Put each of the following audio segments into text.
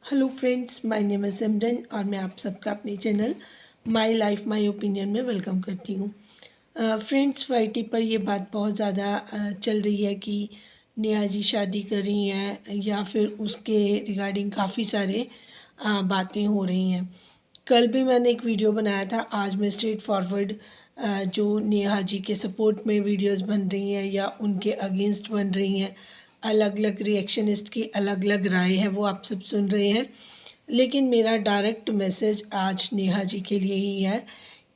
Hello friends, my name is Simran और मैं आप सबका अपने channel my life my opinion में वेलकम करती हूँ। फ्रेंड्स, वाईटी पर ये बात बहुत ज़्यादा चल रही है कि नेहा जी शादी कर रही हैं या फिर उसके रिगार्डिंग काफ़ी सारे बातें हो रही हैं। कल भी मैंने एक वीडियो बनाया था। आज मैं स्ट्रेट फॉरवर्ड जो नेहा जी के सपोर्ट में वीडियोस बन रही हैं या उनके अगेंस्ट बन रही हैं, अलग अलग रिएक्शनिस्ट की अलग अलग राय है, वो आप सब सुन रहे हैं। लेकिन मेरा डायरेक्ट मैसेज आज नेहा जी के लिए ही है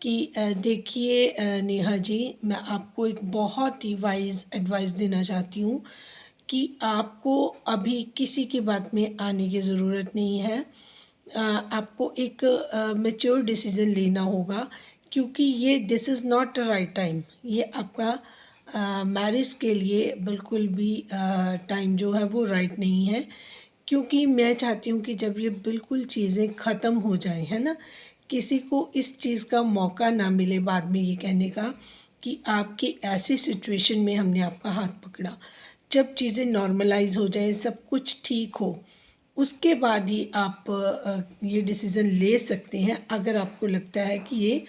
कि देखिए नेहा जी, मैं आपको एक बहुत ही वाइज एडवाइस देना चाहती हूँ कि आपको अभी किसी की बात में आने की ज़रूरत नहीं है। आपको एक मैच्योर डिसीज़न लेना होगा, क्योंकि ये this is not the right time. ये आपका मैरिज के लिए बिल्कुल भी टाइम जो है वो राइट नहीं है। क्योंकि मैं चाहती हूँ कि जब ये बिल्कुल चीज़ें ख़त्म हो जाएं, है ना, किसी को इस चीज़ का मौका ना मिले बाद में ये कहने का कि आपकी ऐसी सिचुएशन में हमने आपका हाथ पकड़ा। जब चीज़ें नॉर्मलाइज हो जाएं, सब कुछ ठीक हो, उसके बाद ही आप ये डिसीज़न ले सकते हैं, अगर आपको लगता है कि ये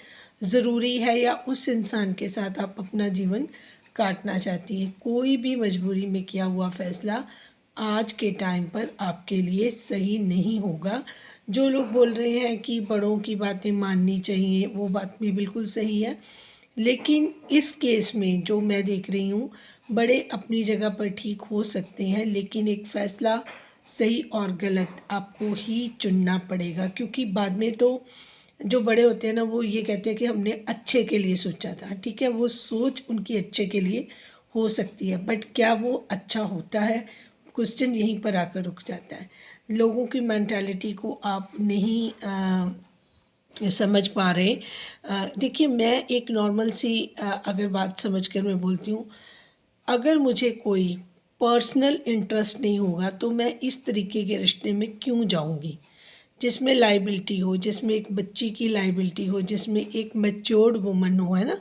ज़रूरी है या उस इंसान के साथ आप अपना जीवन काटना चाहती हैं। कोई भी मजबूरी में किया हुआ फ़ैसला आज के टाइम पर आपके लिए सही नहीं होगा। जो लोग बोल रहे हैं कि बड़ों की बातें माननी चाहिए, वो बात भी बिल्कुल सही है। लेकिन इस केस में जो मैं देख रही हूँ, बड़े अपनी जगह पर ठीक हो सकते हैं, लेकिन एक फ़ैसला सही और गलत आपको ही चुनना पड़ेगा। क्योंकि बाद में तो जो बड़े होते हैं ना, वो ये कहते हैं कि हमने अच्छे के लिए सोचा था। ठीक है, वो सोच उनकी अच्छे के लिए हो सकती है, बट क्या वो अच्छा होता है? क्वेश्चन यहीं पर आकर रुक जाता है। लोगों की मेंटालिटी को आप नहीं समझ पा रहे। देखिए, मैं एक नॉर्मल सी अगर बात समझ कर मैं बोलती हूँ, अगर मुझे कोई पर्सनल इंटरेस्ट नहीं होगा तो मैं इस तरीके के रिश्ते में क्यों जाऊंगी, जिसमें लाइबिलिटी हो, जिसमें एक बच्ची की लाइबिलिटी हो, जिसमें एक मैच्योर्ड वुमन हो, है ना।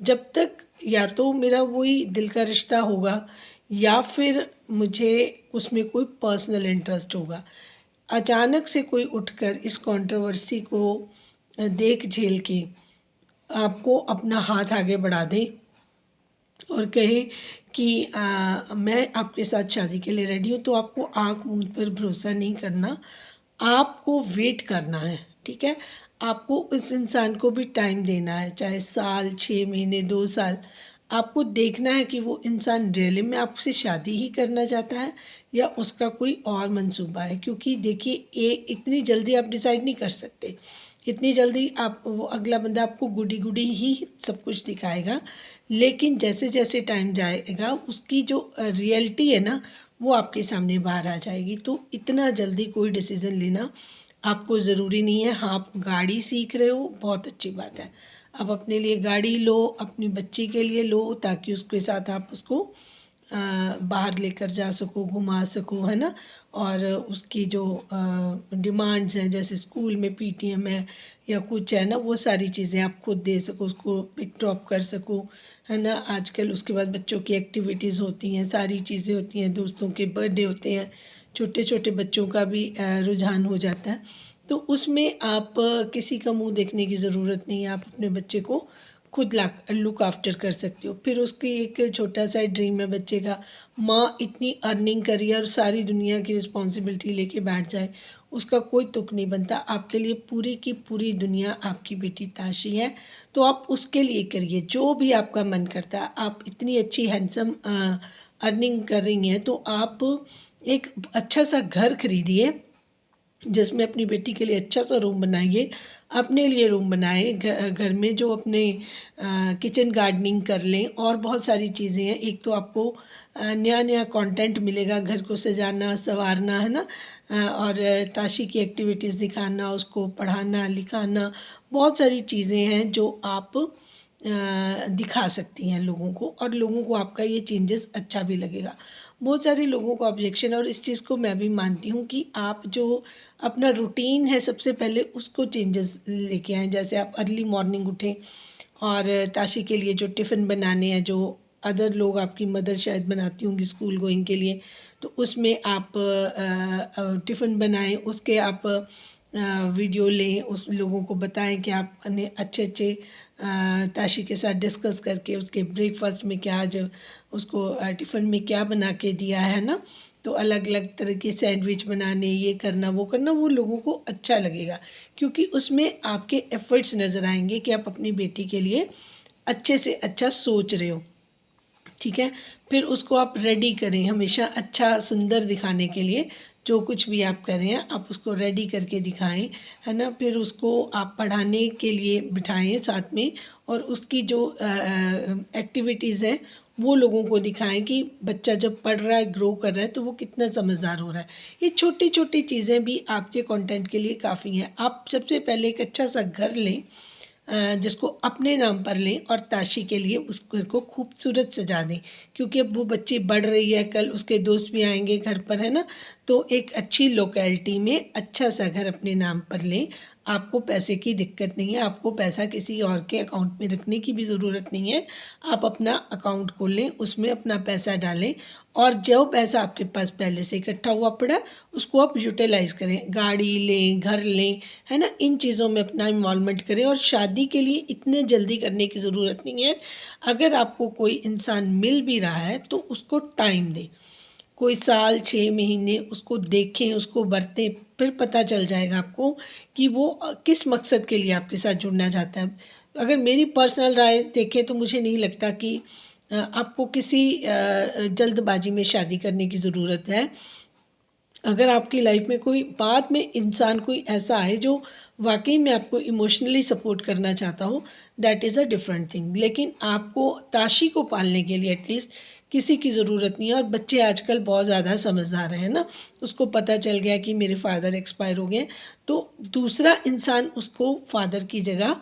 जब तक या तो मेरा वही दिल का रिश्ता होगा या फिर मुझे उसमें कोई पर्सनल इंटरेस्ट होगा। अचानक से कोई उठकर इस कंट्रोवर्सी को देख झेल के आपको अपना हाथ आगे बढ़ा दे और कहे कि मैं आपके साथ शादी के लिए रेडी हूँ, तो आपको आँख मूंद पर भरोसा नहीं करना। आपको वेट करना है, ठीक है। आपको उस इंसान को भी टाइम देना है, चाहे साल, 6 महीने, 2 साल। आपको देखना है कि वो इंसान रियली में आपसे शादी ही करना चाहता है या उसका कोई और मंसूबा है। क्योंकि देखिए, ये इतनी जल्दी आप डिसाइड नहीं कर सकते। इतनी जल्दी आप वो अगला बंदा आपको गुडी गुडी ही सब कुछ दिखाएगा, लेकिन जैसे जैसे टाइम जाएगा उसकी जो रियलिटी है ना, वो आपके सामने बाहर आ जाएगी। तो इतना जल्दी कोई डिसीज़न लेना आपको ज़रूरी नहीं है। हाँ, आप गाड़ी सीख रहे हो, बहुत अच्छी बात है। आप अपने लिए गाड़ी लो, अपनी बच्ची के लिए लो, ताकि उसके साथ आप उसको बाहर लेकर जा सको, घुमा सको, है ना। और उसकी जो डिमांड्स हैं, जैसे स्कूल में पीटीएम है या कुछ है ना, वो सारी चीज़ें आप खुद दे सको, उसको पिक ड्रॉप कर सको, है ना। आजकल उसके बाद बच्चों की एक्टिविटीज़ होती हैं, सारी चीज़ें होती हैं, दोस्तों के बर्थडे होते हैं, छोटे छोटे बच्चों का भी रुझान हो जाता है। तो उसमें आप किसी का मुंह देखने की ज़रूरत नहीं है। आप अपने बच्चे को खुद लुक आफ्टर कर सकते हो। फिर उसकी एक छोटा सा ड्रीम है बच्चे का, माँ इतनी अर्निंग करी और सारी दुनिया की रिस्पॉन्सिबिलिटी लेके बैठ जाए, उसका कोई तुक नहीं बनता। आपके लिए पूरी की पूरी दुनिया आपकी बेटी ताशी है। तो आप उसके लिए करिए जो भी आपका मन करता है। आप इतनी अच्छी हैंडसम अर्निंग कर रही हैं, तो आप एक अच्छा सा घर खरीदिए, जिसमें अपनी बेटी के लिए अच्छा सा रूम बनाइए, अपने लिए रूम बनाएं, घर में जो अपने किचन गार्डनिंग कर लें, और बहुत सारी चीज़ें हैं। एक तो आपको नया नया कंटेंट मिलेगा, घर को सजाना संवारना, है ना। और ताशी की एक्टिविटीज़ दिखाना, उसको पढ़ाना लिखाना, बहुत सारी चीज़ें हैं जो आप दिखा सकती हैं लोगों को, और लोगों को आपका ये चेंजेस अच्छा भी लगेगा। बहुत सारे लोगों को ऑब्जेक्शन है, और इस चीज़ को मैं भी मानती हूँ कि आप जो अपना रूटीन है सबसे पहले उसको चेंजेस लेके आएँ। जैसे आप अर्ली मॉर्निंग उठें और ताशी के लिए जो टिफ़िन बनाने हैं, जो अदर लोग, आपकी मदर शायद बनाती होंगी स्कूल गोइंग के लिए, तो उसमें आप टिफ़िन बनाएं, उसके आप वीडियो लें, उस लोगों को बताएं कि आपने अच्छे अच्छे ताशी के साथ डिस्कस करके उसके ब्रेकफास्ट में क्या आज उसको टिफ़िन में क्या बना के दिया है ना। तो अलग अलग तरह के सैंडविच बनाने, ये करना वो करना, वो लोगों को अच्छा लगेगा, क्योंकि उसमें आपके एफ़र्ट्स नज़र आएंगे कि आप अपनी बेटी के लिए अच्छे से अच्छा सोच रहे हो। ठीक है, फिर उसको आप रेडी करें, हमेशा अच्छा सुंदर दिखाने के लिए जो कुछ भी आप कर रहे हैं आप उसको रेडी करके दिखाएं, है ना। फिर उसको आप पढ़ाने के लिए बिठाएं साथ में, और उसकी जो एक्टिविटीज़ हैं वो लोगों को दिखाएं कि बच्चा जब पढ़ रहा है, ग्रो कर रहा है, तो वो कितना समझदार हो रहा है। ये छोटी छोटी चीज़ें भी आपके कंटेंट के लिए काफ़ी हैं। आप सबसे पहले एक अच्छा सा घर लें, जिसको अपने नाम पर लें, और ताशी के लिए उस घर को खूबसूरत सजा दें, क्योंकि अब वो बच्ची बढ़ रही है, कल उसके दोस्त भी आएंगे घर पर, है ना। तो एक अच्छी लोकेलिटी में अच्छा सा घर अपने नाम पर लें। आपको पैसे की दिक्कत नहीं है, आपको पैसा किसी और के अकाउंट में रखने की भी ज़रूरत नहीं है। आप अपना अकाउंट खोलें, उसमें अपना पैसा डालें, और जो पैसा आपके पास पहले से इकट्ठा हुआ पड़ा उसको आप यूटिलाइज़ करें, गाड़ी लें, घर लें, है ना। इन चीज़ों में अपना इन्वॉल्वमेंट करें, और शादी के लिए इतने जल्दी करने की ज़रूरत नहीं है। अगर आपको कोई इंसान मिल भी रहा है तो उसको टाइम दें, कोई साल 6 महीने उसको देखें, उसको बरतें, फिर पता चल जाएगा आपको कि वो किस मकसद के लिए आपके साथ जुड़ना चाहता है। अगर मेरी पर्सनल राय देखें तो मुझे नहीं लगता कि आपको किसी जल्दबाजी में शादी करने की ज़रूरत है। अगर आपकी लाइफ में कोई बाद में इंसान कोई ऐसा है जो वाकई में आपको इमोशनली सपोर्ट करना चाहता हो, that is a different thing. लेकिन आपको ताशी को पालने के लिए एटलीस्ट किसी की ज़रूरत नहीं है। और बच्चे आजकल बहुत ज़्यादा समझदार हैं ना, उसको पता चल गया कि मेरे फादर एक्सपायर हो गए, तो दूसरा इंसान उसको फादर की जगह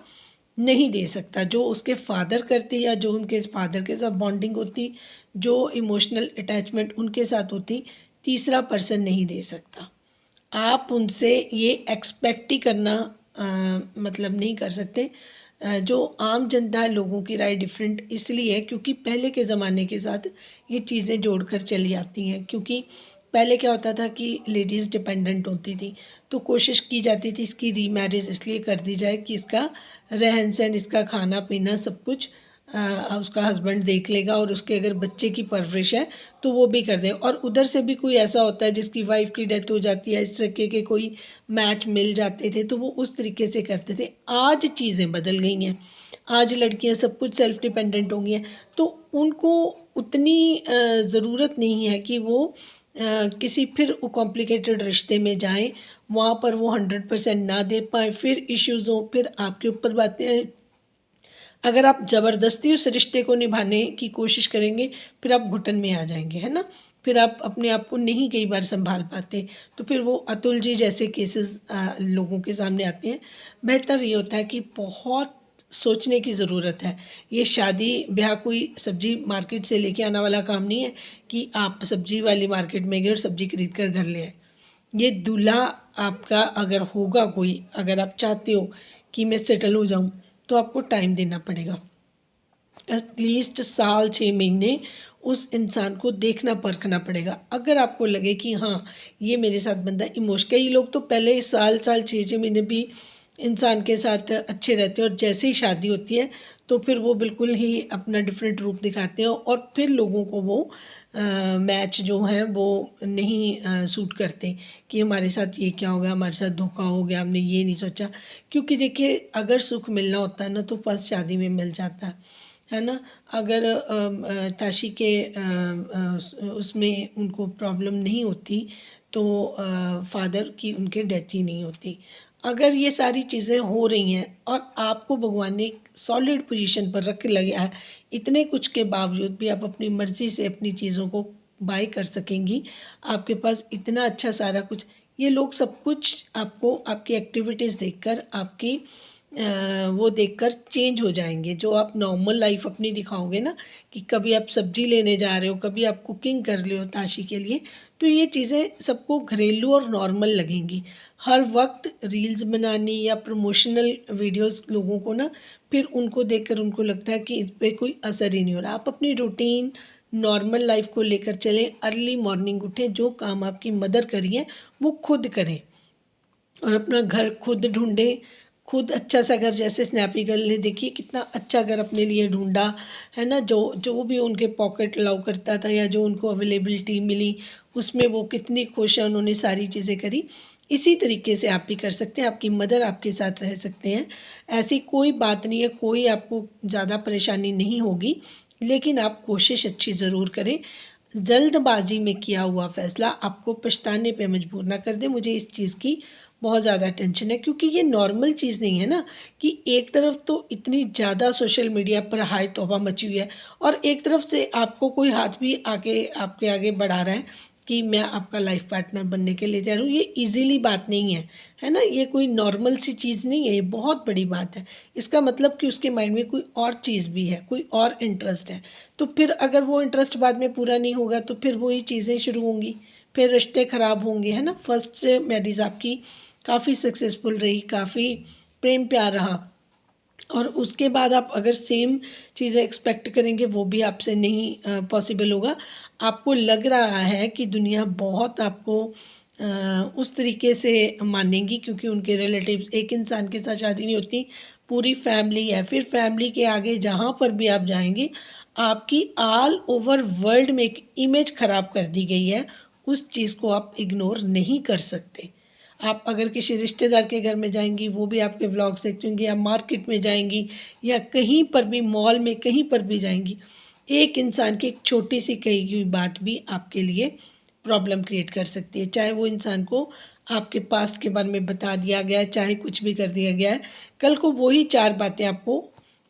नहीं दे सकता। जो उसके फादर करते या जो उनके फादर के साथ बॉन्डिंग होती, जो इमोशनल अटैचमेंट उनके साथ होती, तीसरा पर्सन नहीं दे सकता। आप उनसे ये एक्सपेक्ट ही करना मतलब नहीं कर सकते। जो आम जनता है, लोगों की राय डिफरेंट इसलिए है क्योंकि पहले के ज़माने के साथ ये चीज़ें जोड़कर चली आती हैं। क्योंकि पहले क्या होता था कि लेडीज़ डिपेंडेंट होती थी, तो कोशिश की जाती थी इसकी रीमैरिज इसलिए कर दी जाए कि इसका रहन सहन, इसका खाना पीना सब कुछ उसका हस्बैंड देख लेगा, और उसके अगर बच्चे की परवरिश है तो वो भी कर दे। और उधर से भी कोई ऐसा होता है जिसकी वाइफ की डेथ हो जाती है, इस तरीके के कोई मैच मिल जाते थे, तो वो उस तरीके से करते थे। आज चीज़ें बदल गई हैं, आज लड़कियां सब कुछ सेल्फ डिपेंडेंट हो गई हैं, तो उनको उतनी ज़रूरत नहीं है कि वो किसी फिर कॉम्प्लिकेटेड रिश्ते में जाएं, वहाँ पर वो 100% ना दे पाए, फिर इश्यूज़ हों, फिर आपके ऊपर बातें आएं। अगर आप ज़बरदस्ती उस रिश्ते को निभाने की कोशिश करेंगे, फिर आप घुटन में आ जाएंगे, है ना। फिर आप अपने आप को नहीं कई बार संभाल पाते, तो फिर वो अतुल जी जैसे केसेस लोगों के सामने आते हैं। बेहतर ये होता है कि बहुत सोचने की ज़रूरत है। ये शादी ब्याह कोई सब्जी मार्केट से लेके आने वाला काम नहीं है कि आप सब्जी वाली मार्केट में गए और सब्जी खरीद कर घर ले आए। ये दूल्हा आपका अगर होगा कोई, अगर आप चाहते हो कि मैं सेटल हो जाऊं, तो आपको टाइम देना पड़ेगा, एटलीस्ट साल 6 महीने उस इंसान को देखना परखना पड़ेगा। अगर आपको लगे कि हाँ ये मेरे साथ बंदा कई लोग तो पहले साल साल 6 6 महीने भी इंसान के साथ अच्छे रहते हैं, और जैसे ही शादी होती है तो फिर वो बिल्कुल ही अपना डिफरेंट रूप दिखाते हैं, और फिर लोगों को वो मैच जो है वो नहीं सूट करते कि हमारे साथ ये क्या हो गया, हमारे साथ धोखा हो गया, हमने ये नहीं सोचा। क्योंकि देखिए, अगर सुख मिलना होता है ना तो फर्स्ट शादी में मिल जाता है ना। अगर ताशी के उसमें उनको प्रॉब्लम नहीं होती तो फादर की उनके डेथ ही नहीं होती। अगर ये सारी चीज़ें हो रही हैं और आपको भगवान ने एक सॉलिड पोजीशन पर रख लिया है, इतने कुछ के बावजूद भी आप अपनी मर्ज़ी से अपनी चीज़ों को बाय कर सकेंगी, आपके पास इतना अच्छा सारा कुछ, ये लोग सब कुछ आपको आपकी एक्टिविटीज़ देखकर, आपकी वो देखकर चेंज हो जाएंगे। जो आप नॉर्मल लाइफ अपनी दिखाओगे ना, कि कभी आप सब्जी लेने जा रहे हो, कभी आप कुकिंग कर रहे हो ताशी के लिए, तो ये चीज़ें सबको घरेलू और नॉर्मल लगेंगी। हर वक्त रील्स बनानी या प्रमोशनल वीडियोस लोगों को ना, फिर उनको देखकर उनको लगता है कि इस पे कोई असर ही नहीं हो रहा। आप अपनी रूटीन नॉर्मल लाइफ को लेकर चलें, अर्ली मॉर्निंग उठें, जो काम आपकी मदर करी है वो खुद करें और अपना घर खुद ढूंढें। खुद अच्छा सा घर, जैसे स्नैपी गर्ल ने देखिए कितना अच्छा घर अपने लिए ढूंढा, है ना। जो जो भी उनके पॉकेट अलाउ करता था या जो उनको अवेलेबिलिटी मिली उसमें वो कितनी खुश है, उन्होंने सारी चीज़ें करी। इसी तरीके से आप भी कर सकते हैं, आपकी मदर आपके साथ रह सकते हैं। ऐसी कोई बात नहीं है, कोई आपको ज़्यादा परेशानी नहीं होगी, लेकिन आप कोशिश अच्छी ज़रूर करें। जल्दबाजी में किया हुआ फ़ैसला आपको पछताने पे मजबूर ना कर दे। मुझे इस चीज़ की बहुत ज़्यादा टेंशन है, क्योंकि ये नॉर्मल चीज़ नहीं है ना कि एक तरफ तो इतनी ज़्यादा सोशल मीडिया पर हाय तौबा मची हुई है और एक तरफ से आपको कोई हाथ भी आगे आपके आगे बढ़ा रहा है कि मैं आपका लाइफ पार्टनर बनने के लिए जा रहा हूँ। ये इजीली बात नहीं है, है ना। ये कोई नॉर्मल सी चीज़ नहीं है, ये बहुत बड़ी बात है। इसका मतलब कि उसके माइंड में कोई और चीज़ भी है, कोई और इंटरेस्ट है। तो फिर अगर वो इंटरेस्ट बाद में पूरा नहीं होगा तो फिर वही चीज़ें शुरू होंगी, फिर रिश्ते ख़राब होंगे, है ना। फर्स्ट मैरिज आपकी काफ़ी सक्सेसफुल रही, काफ़ी प्रेम प्यार रहा और उसके बाद आप अगर सेम चीज़ें एक्सपेक्ट करेंगे वो भी आपसे नहीं पॉसिबल होगा। आपको लग रहा है कि दुनिया बहुत आपको उस तरीके से मानेगी, क्योंकि उनके रिलेटिव्स, एक इंसान के साथ शादी नहीं होती, पूरी फैमिली है। फिर फैमिली के आगे जहाँ पर भी आप जाएंगे आपकी ऑल ओवर वर्ल्ड में एक इमेज ख़राब कर दी गई है। उस चीज़ को आप इग्नोर नहीं कर सकते। आप अगर किसी रिश्तेदार के घर में जाएंगी वो भी आपके व्लॉग्स देखती होंगी, या मार्केट में जाएंगी या कहीं पर भी मॉल में कहीं पर भी जाएंगी, एक इंसान की एक छोटी सी कही हुई बात भी आपके लिए प्रॉब्लम क्रिएट कर सकती है। चाहे वो इंसान को आपके पास्ट के बारे में बता दिया गया है, चाहे कुछ भी कर दिया गया है, कल को वही चार बातें आपको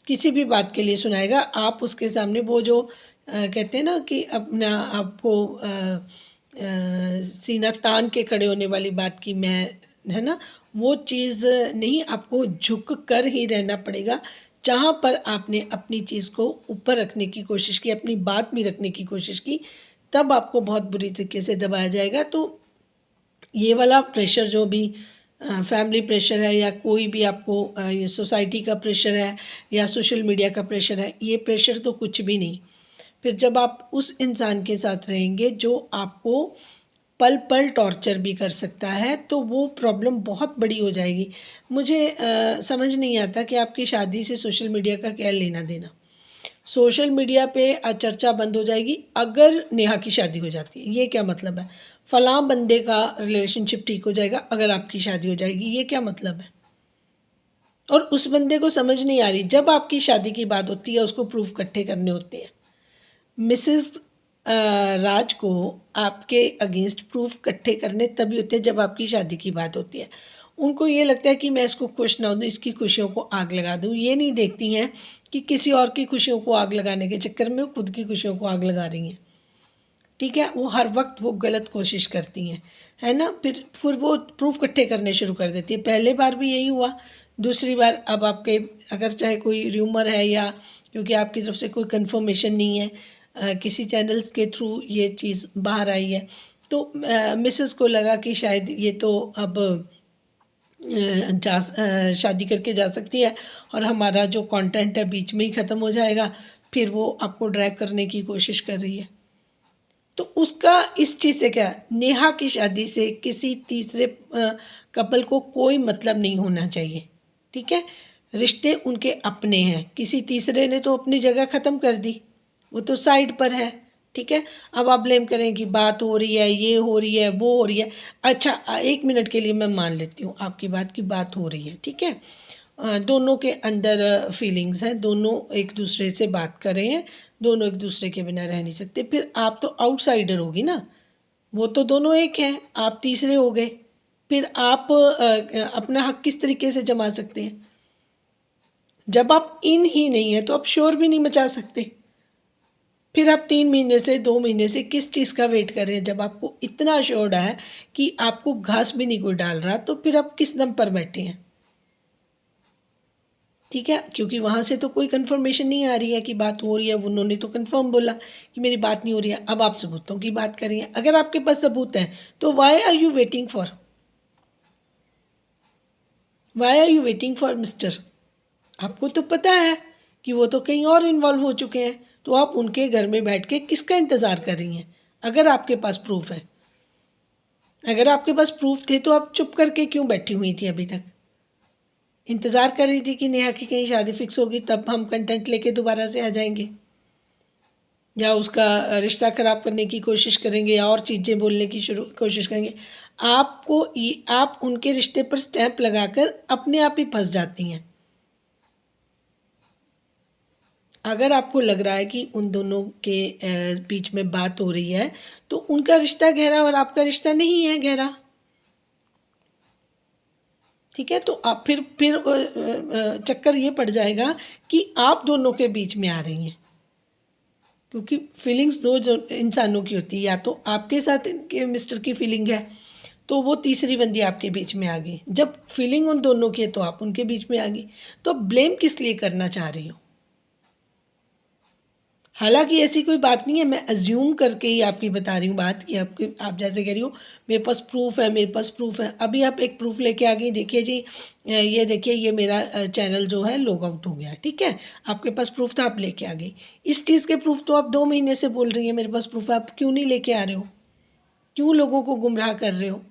किसी भी बात के लिए सुनाएगा। आप उसके सामने वो जो कहते हैं ना कि अपना आपको सीना तान के खड़े होने वाली बात की मैं, है ना, वो चीज़ नहीं, आपको झुक कर ही रहना पड़ेगा। जहाँ पर आपने अपनी चीज़ को ऊपर रखने की कोशिश की, अपनी बात भी रखने की कोशिश की, तब आपको बहुत बुरी तरीके से दबाया जाएगा। तो ये वाला प्रेशर जो भी फैमिली प्रेशर है या कोई भी आपको ये सोसाइटी का प्रेशर है या सोशल मीडिया का प्रेशर है, ये प्रेशर तो कुछ भी नहीं। फिर जब आप उस इंसान के साथ रहेंगे जो आपको पल पल टॉर्चर भी कर सकता है, तो वो प्रॉब्लम बहुत बड़ी हो जाएगी। मुझे समझ नहीं आता कि आपकी शादी से सोशल मीडिया का क्या लेना देना। सोशल मीडिया पे चर्चा बंद हो जाएगी अगर नेहा की शादी हो जाती है, ये क्या मतलब है। फलां बंदे का रिलेशनशिप ठीक हो जाएगा अगर आपकी शादी हो जाएगी, ये क्या मतलब है। और उस बंदे को समझ नहीं आ रही, जब आपकी शादी की बात होती है उसको प्रूफ इकट्ठे करने होते हैं। मिसेस राज को आपके अगेंस्ट प्रूफ इकट्ठे करने तभी होते हैं जब आपकी शादी की बात होती है। उनको ये लगता है कि मैं इसको खुश ना दूँ, इसकी खुशियों को आग लगा दूँ। ये नहीं देखती हैं कि किसी और की खुशियों को आग लगाने के चक्कर में वो खुद की खुशियों को आग लगा रही हैं। ठीक है, वो हर वक्त वो गलत कोशिश करती हैं, है ना। फिर वो प्रूफ इकट्ठे करने शुरू कर देती है। पहले बार भी यही हुआ, दूसरी बार अब आपके अगर चाहे कोई र्यूमर है या क्योंकि आपकी तरफ से कोई कंफर्मेशन नहीं है, किसी चैनल्स के थ्रू ये चीज़ बाहर आई है, तो मिसेस को लगा कि शायद ये तो अब शादी करके जा सकती है और हमारा जो कंटेंट है बीच में ही ख़त्म हो जाएगा। फिर वो आपको ड्रैग करने की कोशिश कर रही है। तो उसका इस चीज़ से क्या, नेहा की शादी से किसी तीसरे कपल को कोई मतलब नहीं होना चाहिए। ठीक है, रिश्ते उनके अपने हैं, किसी तीसरे ने तो अपनी जगह ख़त्म कर दी, वो तो साइड पर है। ठीक है, अब आप ब्लेम करें कि बात हो रही है, ये हो रही है, वो हो रही है। अच्छा, एक मिनट के लिए मैं मान लेती हूँ आपकी बात की, बात हो रही है, ठीक है। दोनों के अंदर फीलिंग्स हैं, दोनों एक दूसरे से बात कर रहे हैं, दोनों एक दूसरे के बिना रह नहीं सकते। फिर आप तो आउटसाइडर होगी ना, वो तो दोनों एक हैं, आप तीसरे हो गए। फिर आप अपना हक किस तरीके से जमा सकते हैं। जब आप इन ही नहीं है तो आप शोर भी नहीं मचा सकते। फिर आप 3 महीने से 2 महीने से किस चीज़ का वेट कर रहे हैं। जब आपको इतना अश्योर्ड है कि आपको घास भी नहीं कोई डाल रहा, तो फिर आप किस दम पर बैठे हैं। ठीक है, क्योंकि वहाँ से तो कोई कन्फर्मेशन नहीं आ रही है कि बात हो रही है। उन्होंने तो कन्फर्म बोला कि मेरी बात नहीं हो रही है। अब आप सबूतों की बात कर रही हैं। अगर आपके पास सबूत है तो why are you waiting for, why are you waiting for mister? आपको तो पता है कि वो तो कहीं और इन्वॉल्व हो चुके हैं, तो आप उनके घर में बैठ के किसका इंतज़ार कर रही हैं? अगर आपके पास प्रूफ है, अगर आपके पास प्रूफ थे तो आप चुप करके क्यों बैठी हुई थी अभी तक? इंतज़ार कर रही थी कि नेहा की कहीं शादी फिक्स होगी तब हम कंटेंट लेके दोबारा से आ जाएंगे, या उसका रिश्ता ख़राब करने की कोशिश करेंगे, या और चीज़ें बोलने की शुरू कोशिश करेंगे। आप उनके रिश्ते पर स्टैंप लगाकर अपने आप ही फंस जाती हैं। अगर आपको लग रहा है कि उन दोनों के बीच में बात हो रही है तो उनका रिश्ता गहरा और आपका रिश्ता नहीं है गहरा, ठीक है? तो आप फिर चक्कर ये पड़ जाएगा कि आप दोनों के बीच में आ रही हैं, क्योंकि फीलिंग्स दो जो इंसानों की होती है, या तो आपके साथ इनके मिस्टर की फीलिंग है तो वो तीसरी बंदी आपके बीच में आ गई। जब फीलिंग उन दोनों की है तो आप उनके बीच में आ गई। तो ब्लेम किस लिए करना चाह रही हो? हालाँकि ऐसी कोई बात नहीं है, मैं अज़्यूम करके ही आपकी बता रही हूँ बात कि आप जैसे कह रही हो मेरे पास प्रूफ़ है, मेरे पास प्रूफ़ है। अभी आप एक प्रूफ़ लेके आ गई, देखिए जी, ये देखिए, ये मेरा चैनल जो है लॉग आउट हो गया, ठीक है? आपके पास प्रूफ़ था, आप लेके आ गई। इस चीज़ के प्रूफ़ तो आप 2 महीने से बोल रही हैं मेरे पास प्रूफ़ है, आप क्यों नहीं लेके आ रहे हो? क्यों लोगों को गुमराह कर रहे हो?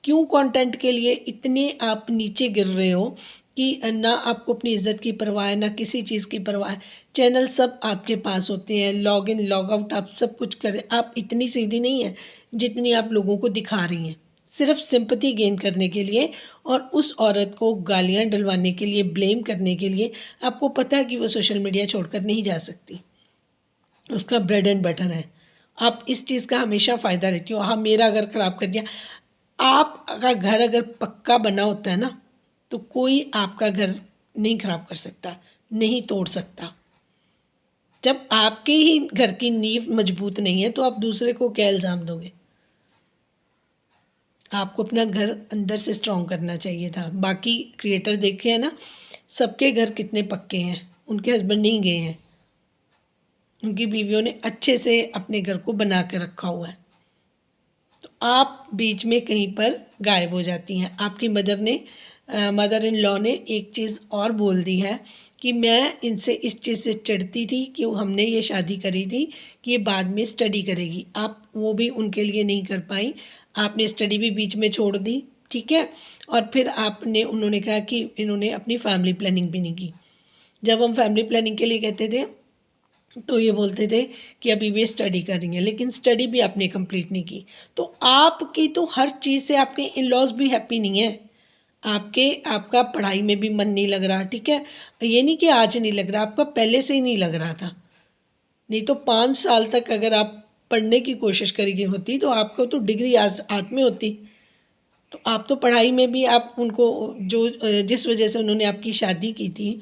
क्यों कंटेंट के लिए इतने आप नीचे गिर रहे हो कि ना आपको अपनी इज्जत की परवाह है, ना किसी चीज़ की परवाह है। चैनल सब आपके पास होते हैं, लॉग इन लॉग आउट आप सब कुछ करें। आप इतनी सीधी नहीं है जितनी आप लोगों को दिखा रही हैं, सिर्फ सिंपैथी गेन करने के लिए और उस औरत को गालियां डलवाने के लिए, ब्लेम करने के लिए। आपको पता है कि वो सोशल मीडिया छोड़कर नहीं जा सकती, उसका ब्रेड एंड बटर है। आप इस चीज़ का हमेशा फ़ायदा लेती हो, हाँ मेरा घर ख़राब कर दिया। आपका घर अगर पक्का बना होता है ना, तो कोई आपका घर नहीं खराब कर सकता, नहीं तोड़ सकता। जब आपके ही घर की नींव मजबूत नहीं है तो आप दूसरे को क्या इल्ज़ाम दोगे? आपको अपना घर अंदर से स्ट्रॉन्ग करना चाहिए था। बाकी क्रिएटर देखे हैं ना, सबके घर कितने पक्के हैं, उनके हस्बैंड नहीं गए हैं, उनकी बीवियों ने अच्छे से अपने घर को बना के रखा हुआ है। तो आप बीच में कहीं पर गायब हो जाती हैं। आपकी मदर इन लॉ ने एक चीज़ और बोल दी है कि मैं इनसे इस चीज़ से चिढ़ती थी कि हमने ये शादी करी थी कि ये बाद में स्टडी करेगी। आप वो भी उनके लिए नहीं कर पाई, आपने स्टडी भी बीच में छोड़ दी, ठीक है? और फिर उन्होंने कहा कि इन्होंने अपनी फैमिली प्लानिंग भी नहीं की। जब हम फैमिली प्लानिंग के लिए कहते थे तो ये बोलते थे कि अभी वे स्टडी कर रही हैं, लेकिन स्टडी भी आपने कंप्लीट नहीं की। तो आपकी तो हर चीज़ से आपके इन लॉज भी हैप्पी नहीं है। आपका पढ़ाई में भी मन नहीं लग रहा, ठीक है? ये नहीं कि आज नहीं लग रहा, आपका पहले से ही नहीं लग रहा था। नहीं तो 5 साल तक अगर आप पढ़ने की कोशिश करी गई होती तो आपको तो डिग्री आज हाथ में होती। तो आप तो पढ़ाई में भी आप उनको जिस वजह से उन्होंने आपकी शादी की थी,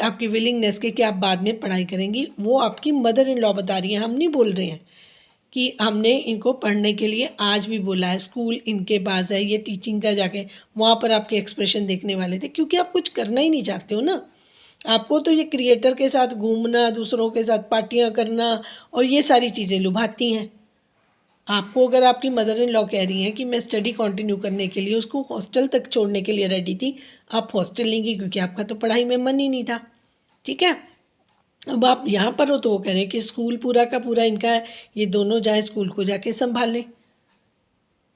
आपकी विलिंगनेस के कि आप बाद में पढ़ाई करेंगी, वो आपकी मदर इन लॉ बता रही हैं। हम नहीं बोल रहे हैं कि हमने इनको पढ़ने के लिए आज भी बोला है, स्कूल इनके पास है, ये टीचिंग का जाके वहाँ पर आपके एक्सप्रेशन देखने वाले थे, क्योंकि आप कुछ करना ही नहीं चाहते हो ना। आपको तो ये क्रिएटर के साथ घूमना, दूसरों के साथ पार्टियाँ करना और ये सारी चीज़ें लुभाती हैं। आपको अगर आपकी मदर इन लॉ कह रही हैं कि मैं स्टडी कंटिन्यू करने के लिए उसको हॉस्टल तक छोड़ने के लिए रेडी थी, आप हॉस्टल लेंगी क्योंकि आपका तो पढ़ाई में मन ही नहीं था, ठीक है? अब आप यहाँ पर हो तो वो कह रहे हैं कि स्कूल पूरा का पूरा इनका है, ये दोनों जाएँ स्कूल को जाके सँभालें।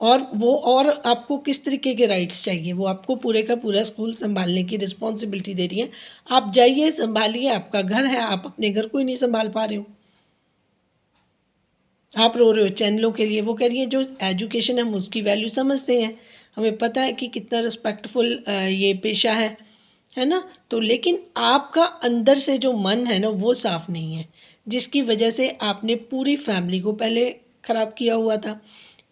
और आपको किस तरीके के राइट्स चाहिए? वो आपको पूरे का पूरा स्कूल सँभालने की रिस्पॉन्सिबिलिटी दे रही हैं। आप जाइए, सँभालिए, आपका घर है, आप अपने घर को ही नहीं सँभाल पा रहे हो। आप रो रहे हो चैनलों के लिए, वो कह रही है जो एजुकेशन हम उसकी वैल्यू समझते हैं, हमें पता है कि कितना रिस्पेक्टफुल ये पेशा है ना? तो लेकिन आपका अंदर से जो मन है ना वो साफ़ नहीं है, जिसकी वजह से आपने पूरी फैमिली को पहले ख़राब किया हुआ था,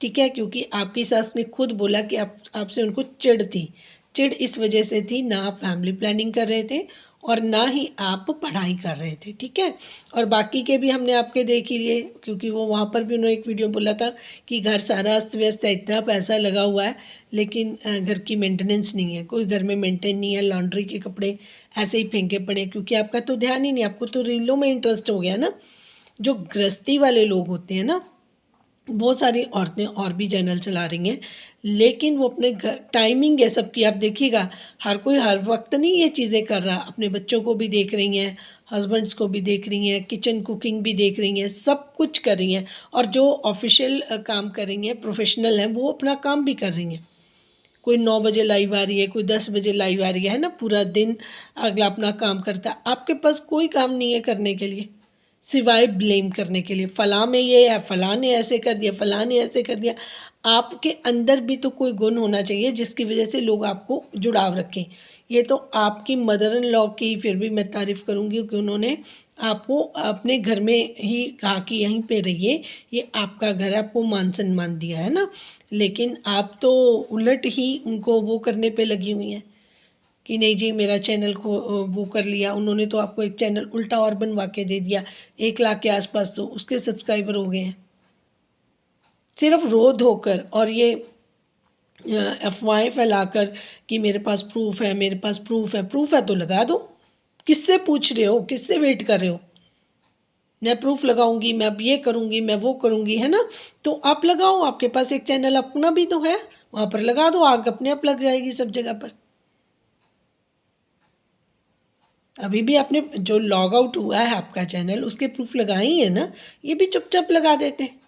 ठीक है? क्योंकि आपकी सास ने खुद बोला कि आपसे उनको चिढ़ थी। चिढ़ इस वजह से थी, ना आप फैमिली प्लानिंग कर रहे थे और ना ही आप पढ़ाई कर रहे थे, ठीक है। और बाकी के भी हमने आपके देख ही लिए, क्योंकि वो वहाँ पर भी उन्होंने एक वीडियो बोला था कि घर सारा अस्त व्यस्त है, इतना पैसा लगा हुआ है लेकिन घर की मेंटेनेंस नहीं है, कोई घर में मेंटेन नहीं है, लॉन्ड्री के कपड़े ऐसे ही फेंके पड़े हैं, क्योंकि आपका तो ध्यान ही नहीं, आपको तो रीलों में इंटरेस्ट हो गया ना। जो गृहस्थी वाले लोग होते हैं ना, बहुत सारी औरतें और भी चैनल चला रही हैं, लेकिन वो अपने घर, टाइमिंग है सबकी, आप देखिएगा हर कोई हर वक्त नहीं ये चीज़ें कर रहा, अपने बच्चों को भी देख रही हैं, हस्बैंड्स को भी देख रही हैं, किचन कुकिंग भी देख रही हैं, सब कुछ कर रही हैं। और जो ऑफिशियल काम कर रही हैं, प्रोफेशनल हैं, वो अपना काम भी कर रही हैं। कोई 9 बजे लाइव आ रही है, कोई 10 बजे लाइव आ रही है ना, पूरा दिन अगला अपना काम करता है। आपके पास कोई काम नहीं है करने के लिए, सिवाय ब्लेम करने के लिए, फ़लाँ में ये है, फ़लाँ ने ऐसे कर दिया, फ़लाँ ने ऐसे कर दिया। आपके अंदर भी तो कोई गुण होना चाहिए जिसकी वजह से लोग आपको जुड़ाव रखें। ये तो आपकी मदर इन लॉ की फिर भी मैं तारीफ़ करूँगी कि उन्होंने आपको अपने घर में ही कहा कि यहीं पे रहिए, ये आपका घर है, आपको मान सम्मान दिया है ना। लेकिन आप तो उलट ही उनको वो करने पे लगी हुई हैं कि नहीं जी मेरा चैनल को वो कर लिया उन्होंने, तो आपको एक चैनल उल्टा और बनवा के दे दिया, 1 लाख के आसपास तो उसके सब्सक्राइबर हो गए हैं, सिर्फ रो धोकर। और ये अफवाहें फैलाकर कि मेरे पास प्रूफ है, मेरे पास प्रूफ है तो लगा दो। किससे पूछ रहे हो, किससे वेट कर रहे हो? मैं प्रूफ लगाऊंगी, मैं अब ये करूंगी, मैं वो करूंगी, है ना। तो आप लगाओ, आपके पास एक चैनल अपना भी तो है, वहाँ पर लगा दो, आग अपने आप लग जाएगी सब जगह पर। अभी भी आपने जो लॉग आउट हुआ है आपका चैनल, उसके प्रूफ लगाए ही है ना, ये भी चुपचाप लगा देते हैं।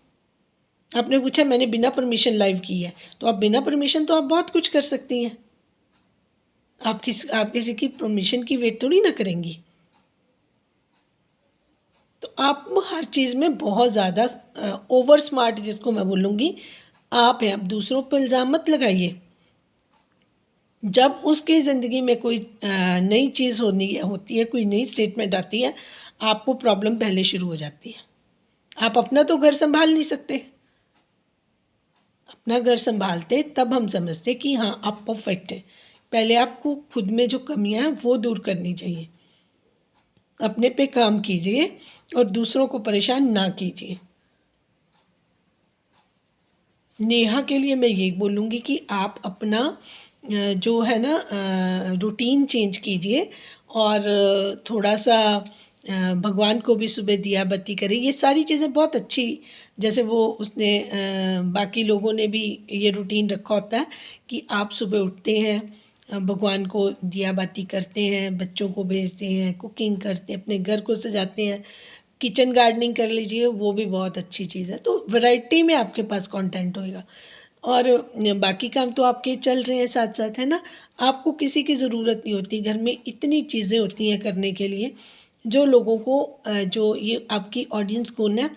आपने पूछा मैंने बिना परमिशन लाइव की है, तो आप बिना परमिशन तो आप बहुत कुछ कर सकती हैं। आप किसी की परमिशन की वेट थोड़ी ना करेंगी। तो आप हर चीज़ में बहुत ज़्यादा ओवर स्मार्ट जिसको मैं बोलूँगी आप हैं। आप दूसरों पर इल्ज़ाम मत लगाइए। जब उसकी ज़िंदगी में कोई नई चीज़ होती है, कोई नई स्टेटमेंट आती है, आपको प्रॉब्लम पहले शुरू हो जाती है। आप अपना तो घर संभाल नहीं सकते, अपना घर संभालते तब हम समझते कि हाँ आप परफेक्ट हैं। पहले आपको खुद में जो कमियां हैं वो दूर करनी चाहिए, अपने पे काम कीजिए और दूसरों को परेशान ना कीजिए। नेहा के लिए मैं ये बोलूँगी कि आप अपना जो है ना रूटीन चेंज कीजिए और थोड़ा सा भगवान को भी सुबह दिया बत्ती करें। ये सारी चीज़ें बहुत अच्छी, जैसे वो उसने बाकी लोगों ने भी ये रूटीन रखा होता है कि आप सुबह उठते हैं, भगवान को दिया बाती करते हैं, बच्चों को भेजते हैं, कुकिंग करते हैं, अपने घर को सजाते हैं, किचन गार्डनिंग कर लीजिए, वो भी बहुत अच्छी चीज़ है। तो वैरायटी में आपके पास कंटेंट होएगा और बाकी काम तो आपके चल रहे हैं साथ साथ, है ना। आपको किसी की ज़रूरत नहीं होती, घर में इतनी चीज़ें होती हैं करने के लिए। जो लोगों को जो ये आपकी ऑडियंस कौन है,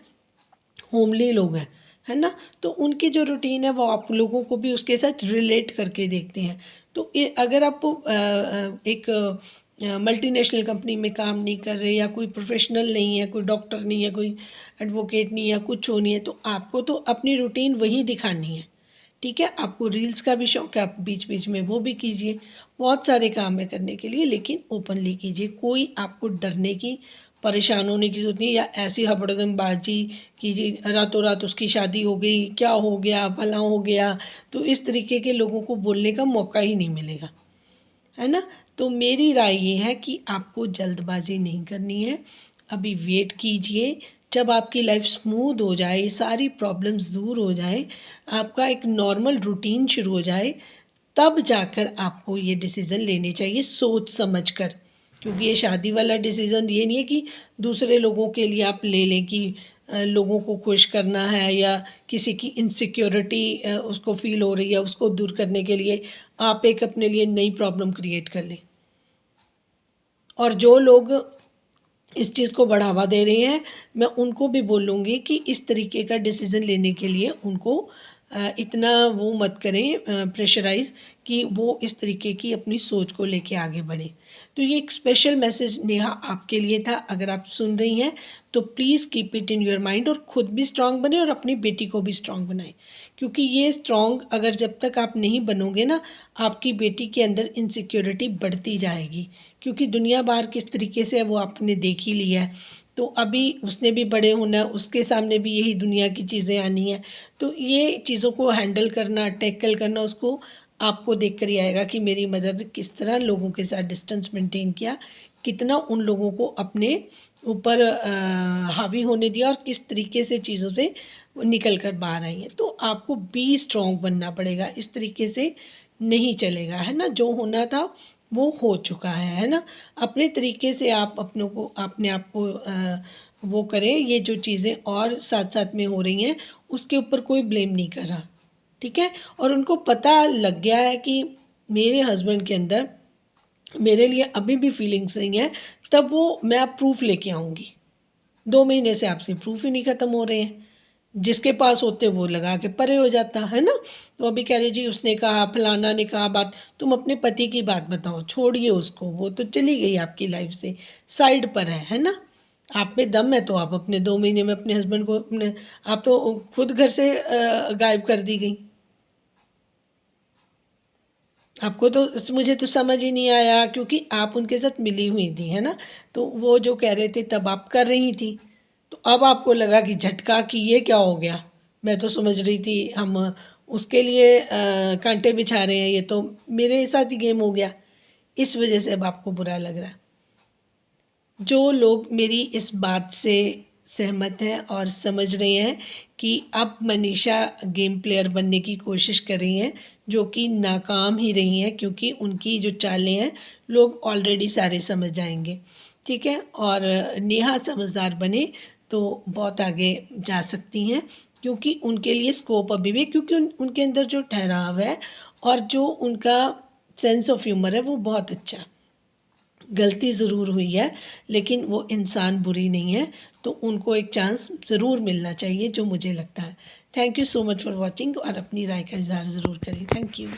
होमली लोग हैं, है ना। तो उनकी जो रूटीन है वो आप लोगों को भी उसके साथ रिलेट करके देखते हैं। तो अगर आप एक मल्टीनेशनल कंपनी में काम नहीं कर रहे या कोई प्रोफेशनल नहीं है, कोई डॉक्टर नहीं है, कोई एडवोकेट नहीं है, कुछ हो नहीं है, तो आपको तो अपनी रूटीन वही दिखानी है, ठीक है। आपको रील्स का भी शौक है, आप बीच बीच में वो भी कीजिए। बहुत सारे काम है करने के लिए, लेकिन ओपनली कीजिए। कोई आपको डरने की, परेशान होने की ज़रूरत नहीं, या ऐसी हबड़दंगबाजी कि जी रातों रात उसकी शादी हो गई, क्या हो गया, भला हो गया। तो इस तरीके के लोगों को बोलने का मौका ही नहीं मिलेगा, है ना। तो मेरी राय ये है कि आपको जल्दबाजी नहीं करनी है, अभी वेट कीजिए। जब आपकी लाइफ स्मूथ हो जाए, सारी प्रॉब्लम्स दूर हो जाए, आपका एक नॉर्मल रूटीन शुरू हो जाए, तब जाकर आपको ये डिसीज़न लेने चाहिए सोच समझ कर। क्योंकि ये शादी वाला डिसीज़न ये नहीं है कि दूसरे लोगों के लिए आप ले लें कि लोगों को खुश करना है, या किसी की इनसिक्योरिटी उसको फील हो रही है, उसको दूर करने के लिए आप एक अपने लिए नई प्रॉब्लम क्रिएट कर लें। और जो लोग इस चीज़ को बढ़ावा दे रहे हैं, मैं उनको भी बोलूँगी कि इस तरीके का डिसीज़न लेने के लिए उनको इतना वो मत करें प्रेशराइज़ कि वो इस तरीके की अपनी सोच को लेके आगे बढ़े। तो ये एक स्पेशल मैसेज नेहा आपके लिए था। अगर आप सुन रही हैं तो please keep it in your mind और खुद भी स्ट्रॉन्ग बने और अपनी बेटी को भी स्ट्रॉन्ग बनाएं, क्योंकि ये स्ट्रॉन्ग अगर जब तक आप नहीं बनोगे ना, आपकी बेटी के अंदर इनसिक्योरिटी बढ़ती जाएगी, क्योंकि दुनिया बाहर किस तरीके से है वो आपने देख ही लिया है। तो अभी उसने भी बड़े होना है, उसके सामने भी यही दुनिया की चीज़ें आनी है। तो ये चीज़ों को हैंडल करना, टैकल करना, उसको आपको देख कर ही आएगा कि मेरी मदर ने किस तरह लोगों के साथ डिस्टेंस मेंटेन किया, कितना उन लोगों को अपने ऊपर हावी होने दिया और किस तरीके से चीज़ों से निकल कर बाहर आई हैं। तो आपको बी स्ट्रॉन्ग बनना पड़ेगा, इस तरीके से नहीं चलेगा, है ना? जो होना था वो हो चुका है ना? अपने तरीके से आप अपनों को अपने आप को वो करें। ये जो चीज़ें और साथ-साथ में हो रही हैं, उसके ऊपर कोई ब्लेम नहीं कर रहा, ठीक है? और उनको पता लग गया है कि मेरे हस्बैंड के अंदर मेरे लिए अभी भी फीलिंग्स नहीं है, तब वो मैं अब प्रूफ़ लेके आऊँगी। 2 महीने से आपसे प्रूफ़ ही नहीं ख़त्म हो रहे हैं। जिसके पास होते वो लगा के परे हो जाता, है ना? तो अभी कह रही जी उसने कहा, फलाना ने कहा बात, तुम अपने पति की बात बताओ, छोड़िए उसको, वो तो चली गई आपकी लाइफ़ से, साइड पर है ना? आप में दम है तो आप अपने 2 महीने में अपने हस्बैंड को अपने आप तो खुद घर से गायब कर दी गई। आपको तो मुझे तो समझ ही नहीं आया, क्योंकि आप उनके साथ मिली हुई थी, है ना? तो वो जो कह रहे थे तब आप कर रही थी। तो अब आपको लगा कि झटका कि ये क्या हो गया? मैं तो समझ रही थी हम उसके लिए काँटे बिछा रहे हैं, ये तो मेरे साथ ही गेम हो गया। इस वज़ह से अब आपको बुरा लग रहा है। जो लोग मेरी इस बात से सहमत हैं और समझ रहे हैं कि अब मनीषा गेम प्लेयर बनने की कोशिश कर रही हैं, जो कि नाकाम ही रही हैं, क्योंकि उनकी जो चालें हैं लोग ऑलरेडी सारे समझ जाएंगे, ठीक है? और नेहा समझदार बने तो बहुत आगे जा सकती हैं, क्योंकि उनके लिए स्कोप अभी भी, क्योंकि उनके अंदर जो ठहराव है और जो उनका सेंस ऑफ ह्यूमर है वो बहुत अच्छा है। गलती ज़रूर हुई है, लेकिन वो इंसान बुरी नहीं है, तो उनको एक चांस ज़रूर मिलना चाहिए, जो मुझे लगता है। Thank you so much for watching और अपनी राय का इज़हार ज़रूर करें। Thank you.